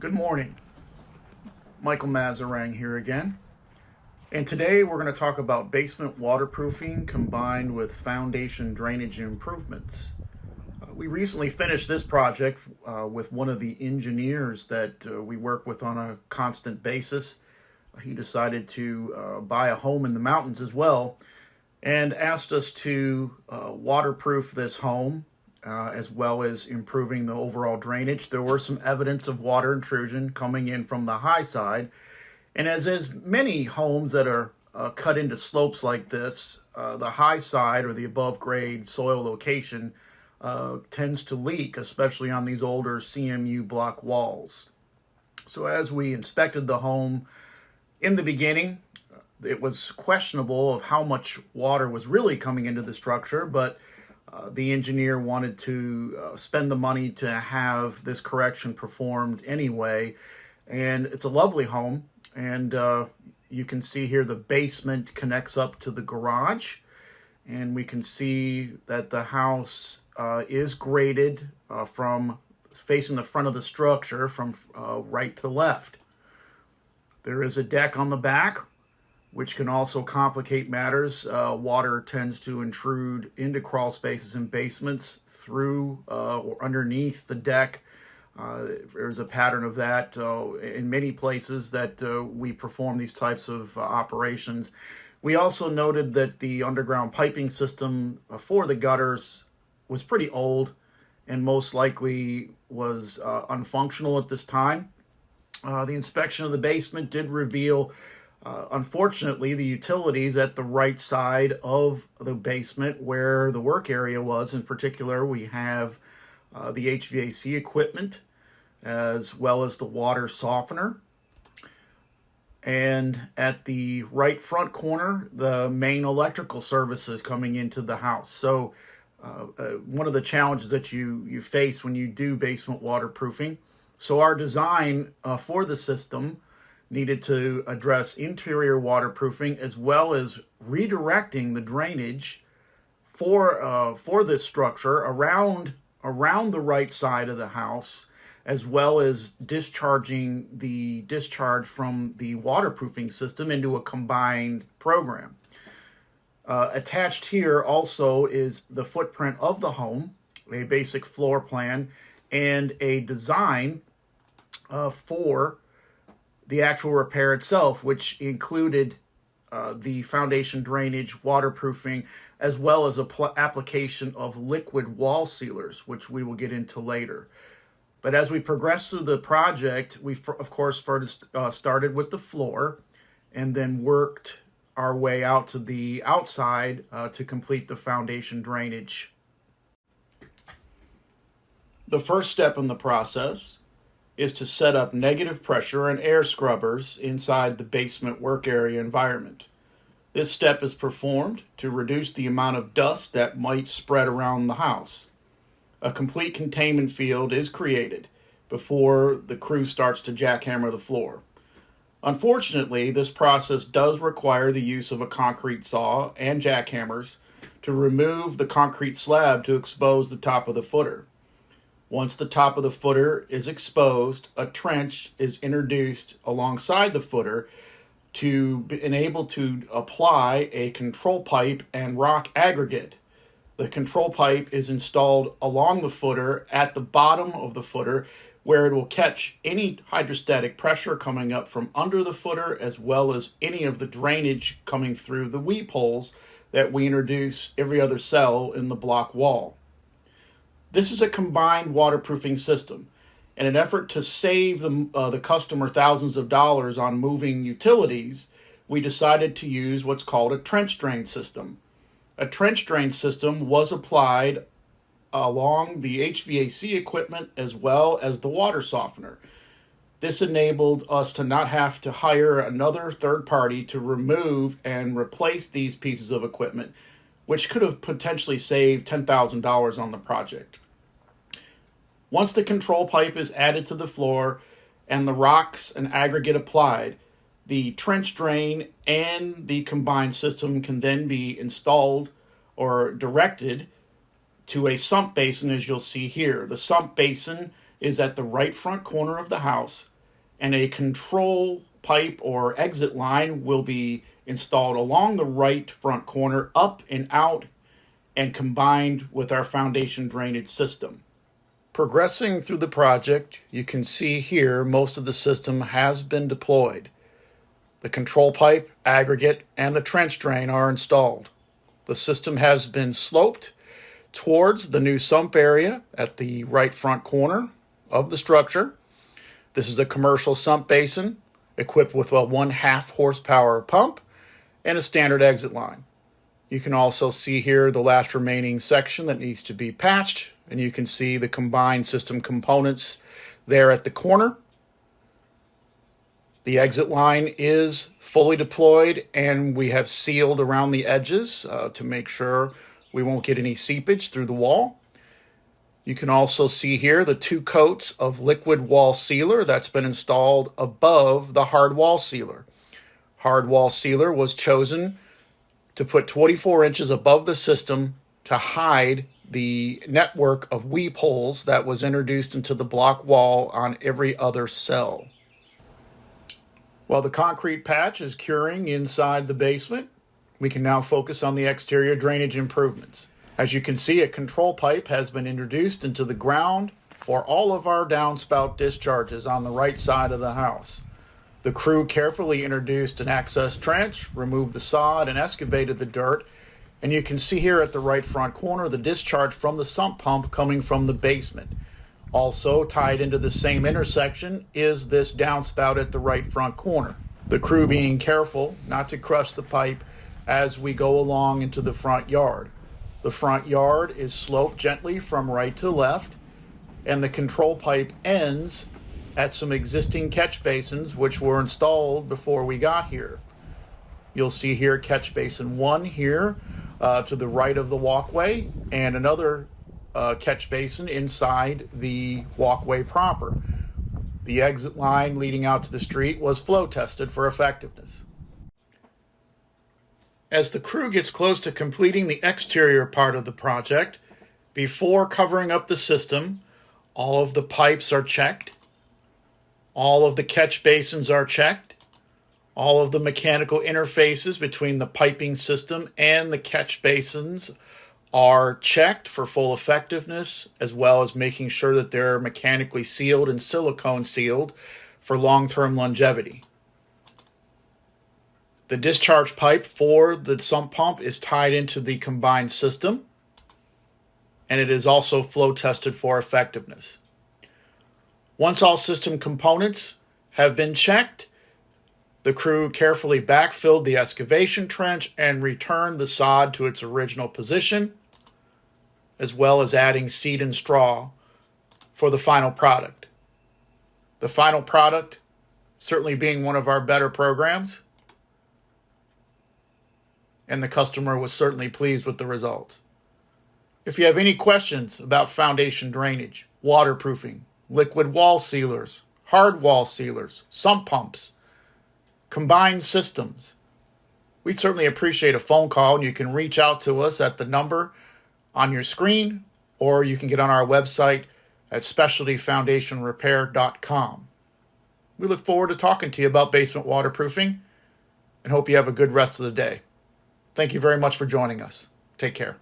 Good morning. Michael Mazarang here again. And today we're going to talk about basement waterproofing combined with foundation drainage improvements. We recently finished this project with one of the engineers that we work with on a constant basis. He decided to buy a home in the mountains as well and asked us to waterproof this home as well as improving the overall drainage. There were some evidence of water intrusion coming in from the high side. And as many homes that are cut into slopes like this, the high side or the above grade soil location tends to leak, especially on these older CMU block walls. So as we inspected the home in the beginning, it was questionable of how much water was really coming into the structure, but the engineer wanted to spend the money to have this correction performed anyway. And it's a lovely home. And you can see here the basement connects up to the garage. And we can see that the house is graded from facing the front of the structure from right to left. There is a deck on the back, which can also complicate matters. Water tends to intrude into crawl spaces and basements through or underneath the deck. There's a pattern of that in many places that we perform these types of operations. We also noted that the underground piping system for the gutters was pretty old and most likely was unfunctional at this time. The inspection of the basement did reveal unfortunately, the utilities at the right side of the basement where the work area was. In particular, we have the HVAC equipment as well as the water softener. And at the right front corner, the main electrical services coming into the house. So one of the challenges that you face when you do basement waterproofing. So our design for the system needed to address interior waterproofing as well as redirecting the drainage for this structure around the right side of the house, as well as discharging the discharge from the waterproofing system into a combined program. Attached here also is the footprint of the home, a basic floor plan, and a design for the actual repair itself, which included the foundation drainage, waterproofing, as well as application of liquid wall sealers, which we will get into later. But as we progressed through the project, we, of course, first started with the floor and then worked our way out to the outside to complete the foundation drainage. The first step in the process is to set up negative pressure and air scrubbers inside the basement work area environment. This step is performed to reduce the amount of dust that might spread around the house. A complete containment field is created before the crew starts to jackhammer the floor. Unfortunately, this process does require the use of a concrete saw and jackhammers to remove the concrete slab to expose the top of the footer. Once the top of the footer is exposed, a trench is introduced alongside the footer to enable to apply a control pipe and rock aggregate. The control pipe is installed along the footer at the bottom of the footer, where it will catch any hydrostatic pressure coming up from under the footer, as well as any of the drainage coming through the weep holes that we introduce every other cell in the block wall. This is a combined waterproofing system. In an effort to save the customer thousands of dollars on moving utilities, we decided to use what's called a trench drain system. A trench drain system was applied along the HVAC equipment as well as the water softener. This enabled us to not have to hire another third party to remove and replace these pieces of equipment, which could have potentially saved $10,000 on the project. Once the control pipe is added to the floor and the rocks and aggregate applied, the trench drain and the combined system can then be installed or directed to a sump basin, as you'll see here. The sump basin is at the right front corner of the house, and a control pipe or exit line will be installed along the right front corner, up and out, and combined with our foundation drainage system. Progressing through the project, you can see here most of the system has been deployed. The control pipe, aggregate, and the trench drain are installed. The system has been sloped towards the new sump area at the right front corner of the structure. This is a commercial sump basin equipped with a 1/2 horsepower pump and a standard exit line. You can also see here the last remaining section that needs to be patched, and you can see the combined system components there at the corner. The exit line is fully deployed, and we have sealed around the edges to make sure we won't get any seepage through the wall. You can also see here the 2 coats of liquid wall sealer that's been installed above the hard wall sealer. Hard wall sealer was chosen to put 24 inches above the system to hide the network of weep holes that was introduced into the block wall on every other cell. While the concrete patch is curing inside the basement, we can now focus on the exterior drainage improvements. As you can see, a control pipe has been introduced into the ground for all of our downspout discharges on the right side of the house. The crew carefully introduced an access trench, removed the sod, and excavated the dirt. And you can see here at the right front corner the discharge from the sump pump coming from the basement. Also tied into the same intersection is this downspout at the right front corner. The crew being careful not to crush the pipe as we go along into the front yard. The front yard is sloped gently from right to left, and the control pipe ends at some existing catch basins which were installed before we got here. You'll see here catch basin 1 here to the right of the walkway, and another catch basin inside the walkway proper. The exit line leading out to the street was flow tested for effectiveness. As the crew gets close to completing the exterior part of the project, before covering up the system, all of the pipes are checked. All of the catch basins are checked. All of the mechanical interfaces between the piping system and the catch basins are checked for full effectiveness, as well as making sure that they're mechanically sealed and silicone sealed for long-term longevity. The discharge pipe for the sump pump is tied into the combined system, and it is also flow tested for effectiveness. Once all system components have been checked, the crew carefully backfilled the excavation trench and returned the sod to its original position, as well as adding seed and straw for the final product. The final product certainly being one of our better programs, and the customer was certainly pleased with the results. If you have any questions about foundation drainage, waterproofing, liquid wall sealers, hard wall sealers, sump pumps, combined systems, we'd certainly appreciate a phone call, and you can reach out to us at the number on your screen, or you can get on our website at specialtyfoundationrepair.com. We look forward to talking to you about basement waterproofing and hope you have a good rest of the day. Thank you very much for joining us. Take care.